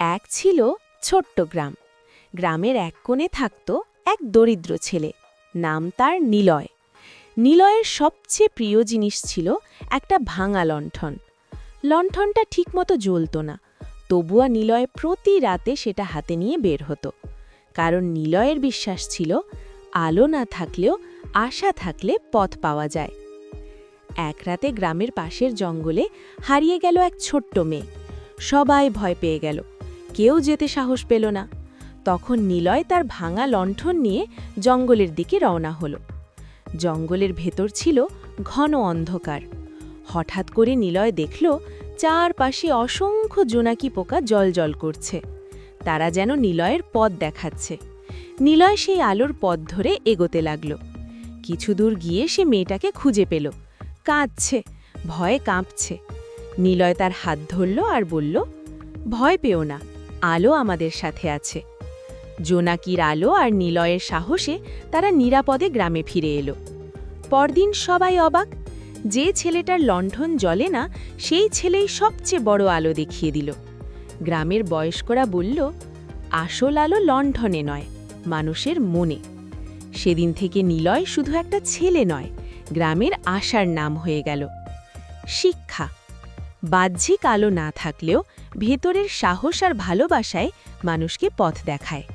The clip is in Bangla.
এক ছিল ছোট্ট গ্রাম। গ্রামের এক কোণে থাকত এক দরিদ্র ছেলে, নাম তার নিলয়। নিলয়ের সবচেয়ে প্রিয় জিনিস ছিল একটা ভাঙা লণ্ঠন। লণ্ঠনটা ঠিকমতো জ্বলত না, তবুও নিলয় প্রতি রাতে সেটা হাতে নিয়ে বের হতো। কারণ নিলয়ের বিশ্বাস ছিল, আলো না থাকলেও আশা থাকলে পথ পাওয়া যায়। এক রাতে গ্রামের পাশের জঙ্গলে হারিয়ে গেল এক ছোট্ট মেয়ে। সবাই ভয় পেয়ে গেল, কেউ যেতে সাহস পেল না। তখন নিলয় তার ভাঙা লণ্ঠন নিয়ে জঙ্গলের দিকে রওনা হলো। জঙ্গলের ভেতর ছিল ঘন অন্ধকার। হঠাৎ করে নিলয় দেখল চারপাশে অসংখ্য জোনাকি পোকা জ্বলজ্বল করছে। তারা যেন নিলয়ের পথ দেখাচ্ছে। নিলয় সেই আলোর পথ ধরে এগোতে লাগল। কিছু দূর গিয়ে সে মেয়েটাকে খুঁজে পেল, কাঁদছে, ভয়ে কাঁপছে। নিলয় তার হাত ধরল আর বলল, ভয় পেও না, আলো আমাদের সাথে আছে। জোনাকির আলো আর নিলয়ের সাহসে তারা নিরাপদে গ্রামে ফিরে এলো। পরদিন সবাই অবাক, যে ছেলেটার লণ্ঠন জ্বলে না সেই ছেলেই সবচেয়ে বড় আলো দেখিয়ে দিল। গ্রামের বয়স্করা বলল, আসল আলো লণ্ঠনে নয়, মানুষের মনে। সেদিন থেকে নিলয় শুধু একটা ছেলে নয়, গ্রামের আশার নাম হয়ে গেল। শিক্ষা: বাহ্যিক আলো না থাকলেও ভেতরের সাহস আর ভালোবাসায় মানুষকে পথ দেখায়।